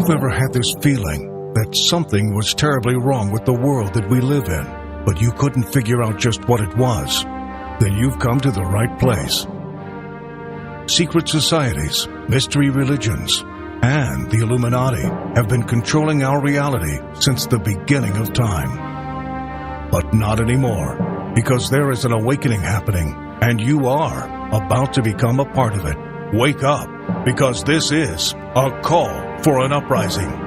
you've ever had this feeling that something was terribly wrong with the world that we live in, but you couldn't figure out just what it was, then you've come to the right place. Secret societies, mystery religions, and the Illuminati have been controlling our reality since the beginning of time. But not anymore, because there is an awakening happening, and you are about to become a part of it. Wake up, because this is a call for an uprising.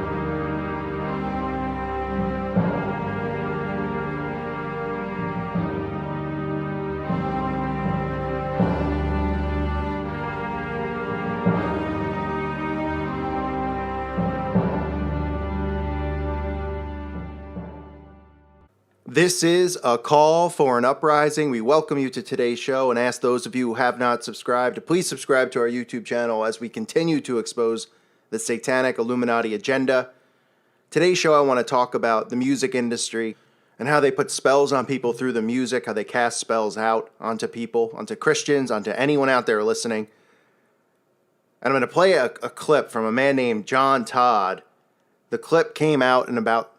This is a call for an uprising. We welcome you to today's show and ask those of you who have not subscribed to please subscribe to our YouTube channel as we continue to expose the satanic Illuminati agenda. Today's show I want to talk about the music industry and how they put spells on people through the music, how they cast spells out onto people, onto Christians, onto anyone out there listening. And I'm going to play a clip from a man named John Todd. The clip came out in about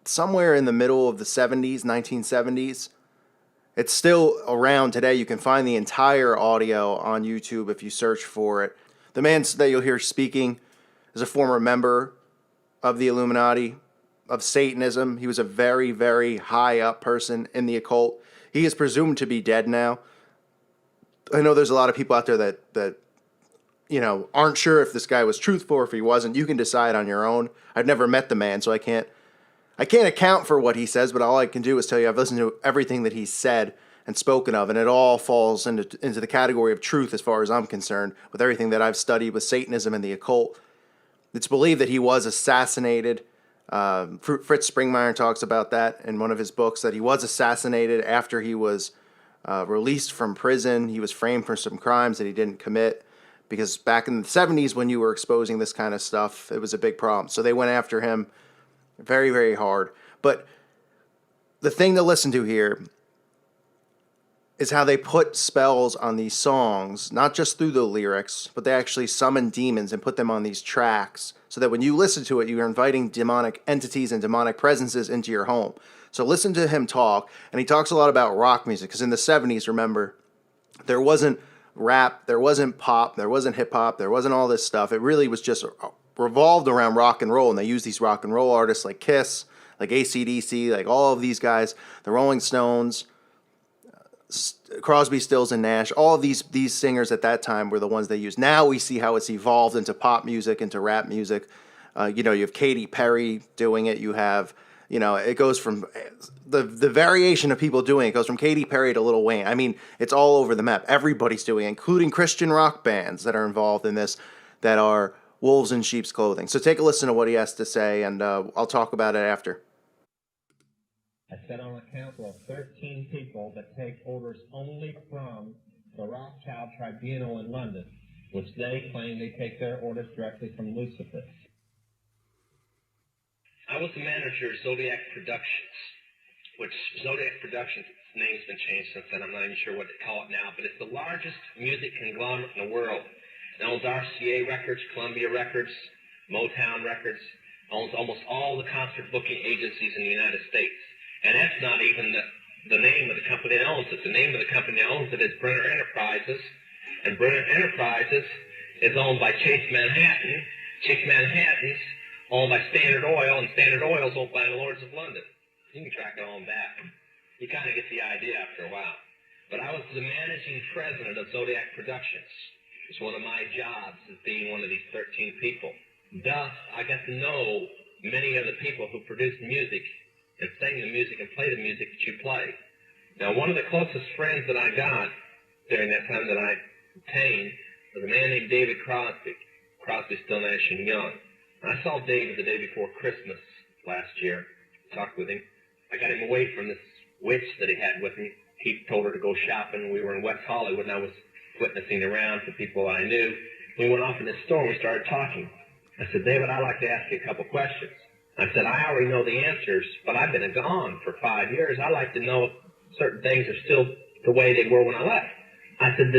somewhere in the middle of the 70s, 1970s. It's still around today. You can find the entire audio on YouTube if you search for it. The man that you'll hear speaking is a former member of the Illuminati, of Satanism. He was a very, very high up person in the occult. He is presumed to be dead now. I know there's a lot of people out there that aren't sure if this guy was truthful or if he wasn't. You can decide on your own. I've never met the man, so I can't account for what he says, but all I can do is tell you I've listened to everything that he's said and spoken of, and it all falls into the category of truth as far as I'm concerned, with everything that I've studied with Satanism and the occult. It's believed that he was assassinated. Fritz Springmeier talks about that in one of his books, that he was assassinated after he was released from prison. He was framed for some crimes that he didn't commit, because back in the 70s when you were exposing this kind of stuff, it was a big problem. So they went after him very, very hard. But the thing to listen to here is how they put spells on these songs, not just through the lyrics, but they actually summon demons and put them on these tracks so that when you listen to it, you're inviting demonic entities and demonic presences into your home. So listen to him talk, and he talks a lot about rock music, because in the 70s, remember, there wasn't rap, there wasn't pop, there wasn't hip-hop, there wasn't all this stuff. It really was just revolved around rock and roll, and they used these rock and roll artists like Kiss, like AC/DC, like all of these guys, the Rolling Stones, Crosby, Stills, and Nash. All of these singers at that time were the ones they used. Now we see how it's evolved into pop music, into rap music. You have Katy Perry doing it. You have, it goes from the variation of people doing it goes from Katy Perry to Lil Wayne. I mean, it's all over the map. Everybody's doing it, including Christian rock bands that are involved in this, that are wolves in sheep's clothing. So take a listen to what he has to say, and I'll talk about it after. I sit on a council of 13 people that take orders only from the Rothschild Tribunal in London, which they claim they take their orders directly from Lucifer. I was the manager of Zodiac Productions, which Zodiac Productions, its name's been changed since then. I'm not even sure what they call it now, but it's the largest music conglomerate in the world. It owns RCA Records, Columbia Records, Motown Records, owns almost all the concert booking agencies in the United States. And that's not even the name of the company that owns it. The name of the company that owns it is Brenner Enterprises, and Brenner Enterprises is owned by Chase Manhattan. Chase Manhattan's owned by Standard Oil, and Standard Oil is owned by the Lords of London. You can track it on back. You kind of get the idea after a while. But I was the managing president of Zodiac Productions. It's one of my jobs as being one of these 13 people. Thus, I got to know many of the people who produce music and sing the music and play the music that you play. Now, one of the closest friends that I got during that time that I obtained was a man named David Crosby. Crosby, Still, Nash and Young. I saw David the day before Christmas last year, talked with him. I got him away from this witch that he had with him. He told her to go shopping. We were in West Hollywood, and I was witnessing around for people I knew. We went off in the store, and we started talking. I said, David, I'd like to ask you a couple questions. I said, I already know the answers, but I've been gone for 5 years. I'd like to know if certain things are still the way they were when I left. I said,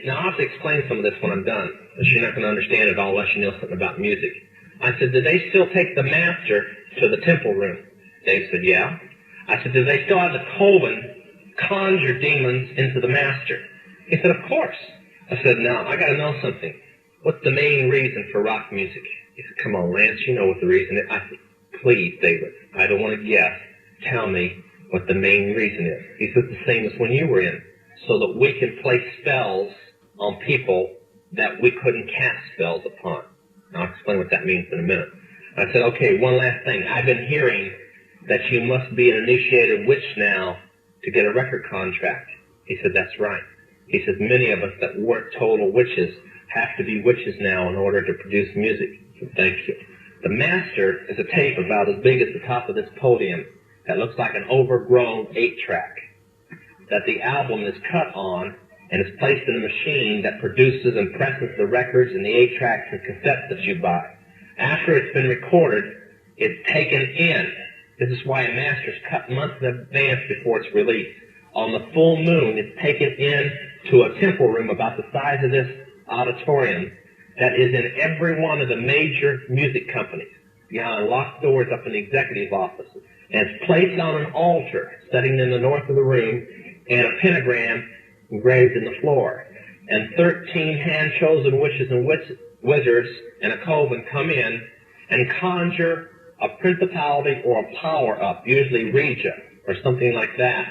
now I'll have to explain some of this when I'm done, because you're not going to understand it all unless you know something about music. I said, do they still take the master to the temple room? Dave said, yeah. I said, do they still have the coven conjure demons into the master? He said, of course. I said, now, I got to know something. What's the main reason for rock music? He said, come on, Lance, you know what the reason is. I said, please, David, I don't want to guess. Tell me what the main reason is. He said, the same as when you were in, so that we can play spells on people that we couldn't cast spells upon. I'll explain what that means in a minute. I said, okay, one last thing. I've been hearing that you must be an initiated witch now to get a record contract. He said, that's right. He says, many of us that weren't total witches have to be witches now in order to produce music. I said, thank you. The master is a tape about as big as the top of this podium that looks like an overgrown 8-track that the album is cut on and is placed in a machine that produces and presses the records and the 8-tracks and cassettes that you buy. After it's been recorded, it's taken in. This is why a master's cut months in advance before it's released. On the full moon, it's taken in to a temple room about the size of this auditorium that is in every one of the major music companies, behind locked doors up in the executive offices. And it's placed on an altar sitting in the north of the room and a pentagram engraved in the floor. And 13 hand-chosen witches and wizards and a coven come in and conjure a principality or a power up, usually Regia or something like that,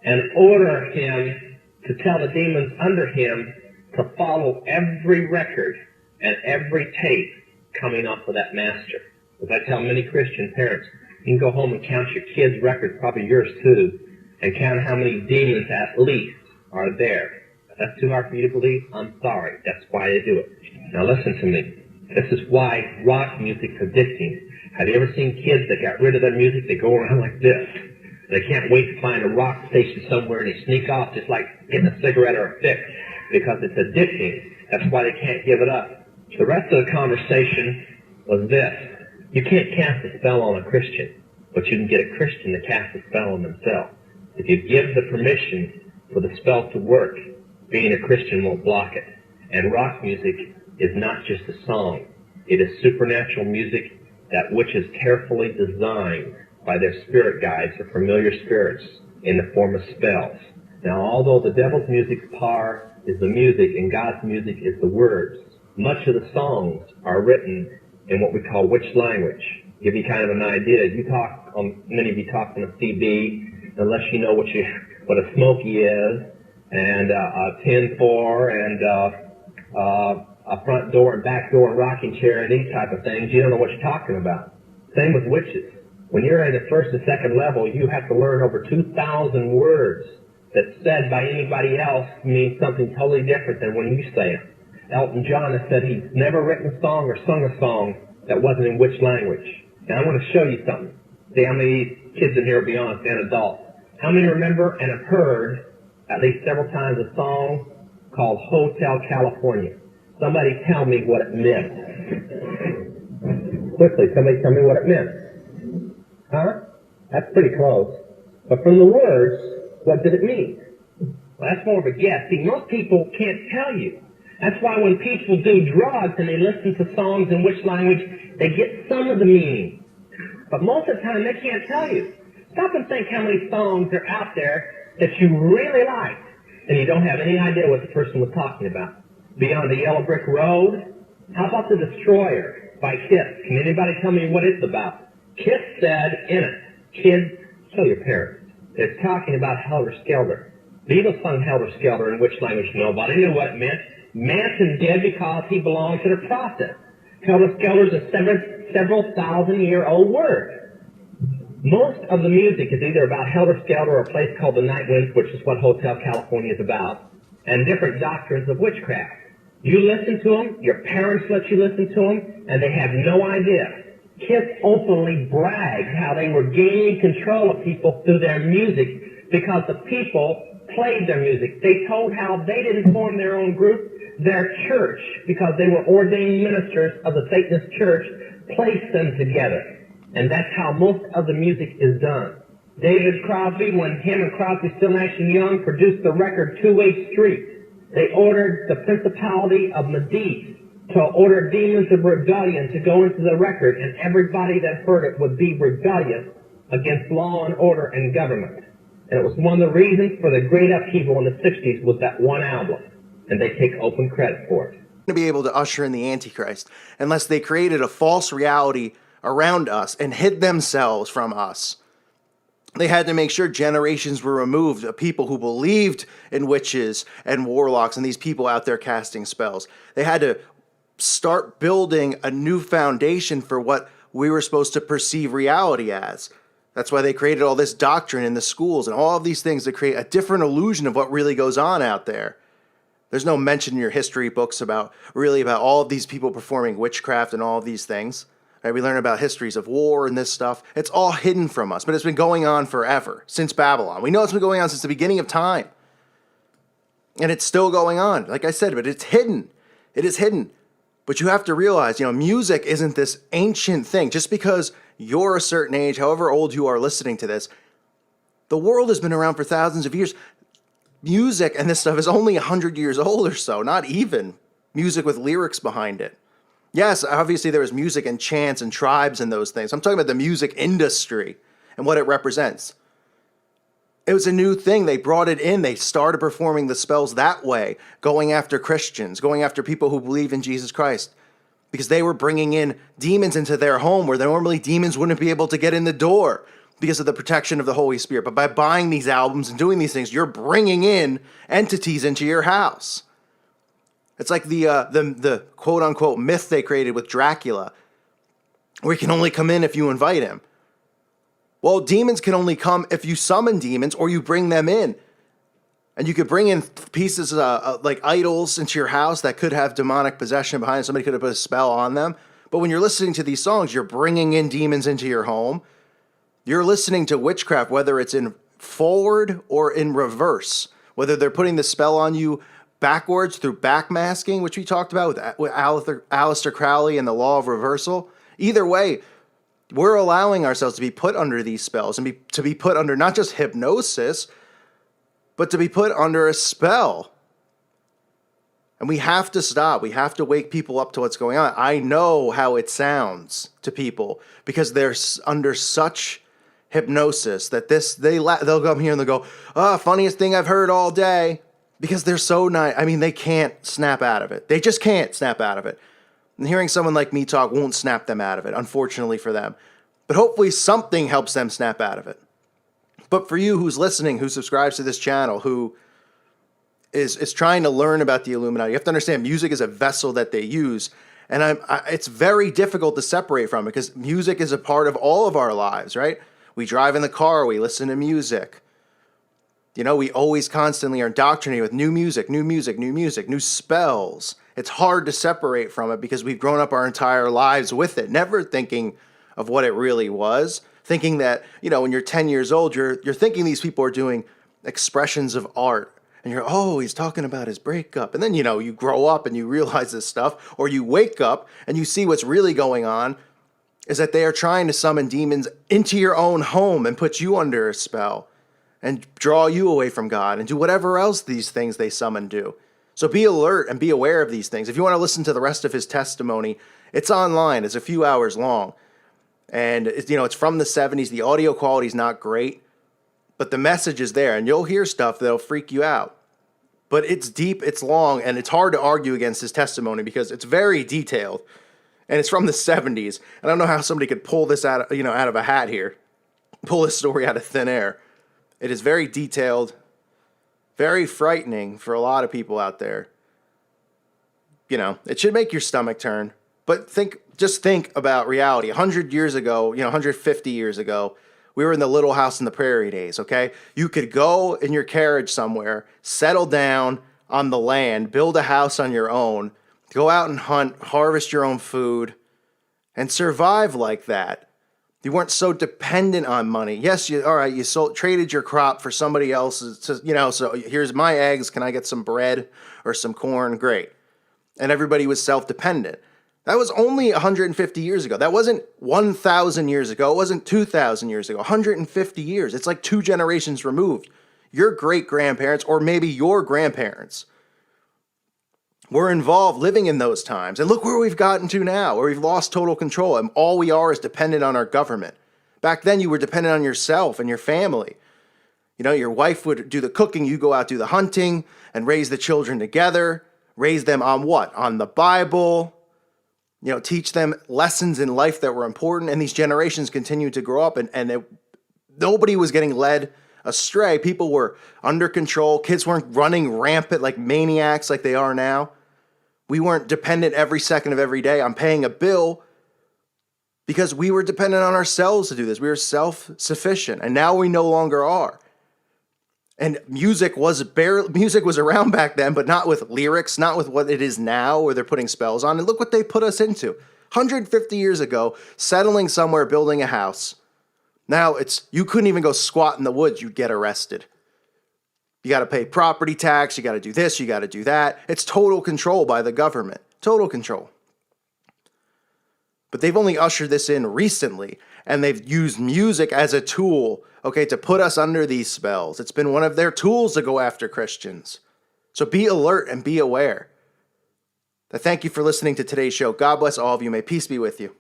and order him to tell the demons under him to follow every record and every tape coming off of that master. As I tell many Christian parents, you can go home and count your kids' records, probably yours too, and count how many demons at least are there. If that's too hard for you to believe, I'm sorry. That's why they do it. Now listen to me. This is why rock music's addicting. Have you ever seen kids that got rid of their music? They go around like this. They can't wait to find a rock station somewhere and they sneak off just like getting a cigarette or a fix because it's addicting. That's why they can't give it up. The rest of the conversation was this. You can't cast a spell on a Christian, but you can get a Christian to cast a spell on themselves. If you give the permission for the spell to work, being a Christian won't block it. And rock music is not just a song. It is supernatural music that which is carefully designed by their spirit guides or familiar spirits in the form of spells. Now, although the devil's music's power is the music and God's music is the words, much of the songs are written in what we call witch language. Give you kind of an idea. You talk, many of you talk on a CB, unless you know what a smoky is, and a 10-4, and a front door and back door and rocking chair and these type of things. You don't know what you're talking about. Same with witches. When you're in the first and second level, you have to learn over 2,000 words that said by anybody else mean something totally different than when you say it. Elton John has said he's never written a song or sung a song that wasn't in witch language. Now I want to show you something. See how many kids in here will be honest and adults. How many remember and have heard at least several times a song called Hotel California? Somebody tell me what it meant. Quickly, somebody tell me what it meant. Huh? That's pretty close. But from the words, what did it mean? Well, that's more of a guess. See, most people can't tell you. That's why when people do drugs and they listen to songs in which language, they get some of the meaning. But most of the time, they can't tell you. Stop and think how many songs are out there that you really like, and you don't have any idea what the person was talking about. Beyond the Yellow Brick Road? How about The Destroyer by Kiss? Can anybody tell me what it's about? Kiss said in it, kids, show your parents. It's talking about Helter Skelter. Beatles sung Helter Skelter in which language? Nobody knew what it meant. Manson did because he belonged to the process. Helter Skelter is a several thousand-year-old word. Most of the music is either about Helter Skelter or a place called the Night Winds, which is what Hotel California is about, and different doctrines of witchcraft. You listen to them, your parents let you listen to them, and they have no idea. Kiss openly bragged how they were gaining control of people through their music because the people played their music. They told how they didn't form their own group. Their church, because they were ordained ministers of the Satanist church, placed them together. And that's how most of the music is done. David Crosby, when him and Crosby, Still, Nash and Young produced the record 2-Way Street, they ordered the Principality of Medici to order demons of rebellion to go into the record, and everybody that heard it would be rebellious against law and order and government. And it was one of the reasons for the great upheaval in the 60s was that one album, and they take open credit for it. To be able to usher in the Antichrist unless they created a false reality around us and hid themselves from us. They had to make sure generations were removed of people who believed in witches and warlocks and these people out there casting spells. They had to start building a new foundation for what we were supposed to perceive reality as. That's why they created all this doctrine in the schools and all of these things to create a different illusion of what really goes on out there. There's no mention in your history books about all of these people performing witchcraft and all of these things. Right? We learn about histories of war and this stuff. It's all hidden from us, but it's been going on forever, since Babylon. We know it's been going on since the beginning of time. And it's still going on, like I said, but it's hidden. It is hidden. But you have to realize, music isn't this ancient thing. Just because you're a certain age, however old you are listening to this, the world has been around for thousands of years. Music and this stuff is only 100 years old or so, not even. Music with lyrics behind it. Yes, obviously there was music and chants and tribes and those things. I'm talking about the music industry and what it represents. It was a new thing. They brought it in. They started performing the spells that way, going after Christians, going after people who believe in Jesus Christ, because they were bringing in demons into their home where normally demons wouldn't be able to get in the door because of the protection of the Holy Spirit. But by buying these albums and doing these things, you're bringing in entities into your house. It's like the quote-unquote myth they created with Dracula, where he can only come in if you invite him. Well, demons can only come if you summon demons or you bring them in. And you could bring in pieces like idols into your house that could have demonic possession behind it. Somebody could have put a spell on them. But when you're listening to these songs, you're bringing in demons into your home. You're listening to witchcraft, whether it's in forward or in reverse, whether they're putting the spell on you backwards through backmasking, which we talked about with Aleister Crowley and the law of reversal. Either way, we're allowing ourselves to be put under these spells and to be put under not just hypnosis, but to be put under a spell. And we have to stop. We have to wake people up to what's going on. I know how it sounds to people because they're under such hypnosis that they'll come here and they'll go, funniest thing I've heard all day. Because they're so nice. I mean, they can't snap out of it. They just can't snap out of it. And hearing someone like me talk won't snap them out of it, unfortunately for them. But hopefully something helps them snap out of it. But for you who's listening, who subscribes to this channel, who is trying to learn about the Illuminati, you have to understand music is a vessel that they use. And it's very difficult to separate from it because music is a part of all of our lives, right? We drive in the car, we listen to music. We always constantly are indoctrinated with new music, new spells. It's hard to separate from it because we've grown up our entire lives with it, never thinking of what it really was. Thinking that, when you're 10 years old, you're thinking these people are doing expressions of art. And he's talking about his breakup. And then, you grow up and you realize this stuff, or you wake up and you see what's really going on is that they are trying to summon demons into your own home and put you under a spell. And draw you away from God and do whatever else these things they summon do. So be alert and be aware of these things. If you want to listen to the rest of his testimony, it's online. It's a few hours long. And it's from the 70s. The audio quality is not great, but the message is there. And you'll hear stuff that'll freak you out. But it's deep, it's long, and it's hard to argue against his testimony because it's very detailed. And it's from the 70s. And I don't know how somebody could pull this out of a hat here. Pull this story out of thin air. It is very detailed, very frightening for a lot of people out there. It should make your stomach turn. But just think about reality. 100 years ago, 150 years ago, we were in the Little House on the Prairie days, okay? You could go in your carriage somewhere, settle down on the land, build a house on your own, go out and hunt, harvest your own food, and survive like that. You weren't so dependent on money. Yes, you traded your crop for somebody else's, so here's my eggs. Can I get some bread or some corn? Great. And everybody was self-dependent. That was only 150 years ago. That wasn't 1,000 years ago. It wasn't 2,000 years ago. 150 years. It's like 2 generations removed. Your great-grandparents or maybe your grandparents We're involved living in those times. And look where we've gotten to now, where we've lost total control. And all we are is dependent on our government. Back then, you were dependent on yourself and your family. You know, your wife would do the cooking, you go out, do the hunting, and raise the children together. Raise them on what? On the Bible. You know, teach them lessons in life that were important. And these generations continued to grow up, and nobody was getting led astray. People were under control. Kids weren't running rampant like maniacs like they are now. We weren't dependent every second of every day on paying a bill because we were dependent on ourselves to do this. We were self-sufficient, and now we no longer are. And music was around back then, but not with lyrics, not with what it is now where they're putting spells on. And look what they put us into. 150 years ago, settling somewhere, building a house. Now you couldn't even go squat in the woods, you'd get arrested. You got to pay property tax, you got to do this, you got to do that. It's total control by the government. Total control. But they've only ushered this in recently, and they've used music as a tool, okay, to put us under these spells. It's been one of their tools to go after Christians. So be alert and be aware. I thank you for listening to today's show. God bless all of you. May peace be with you.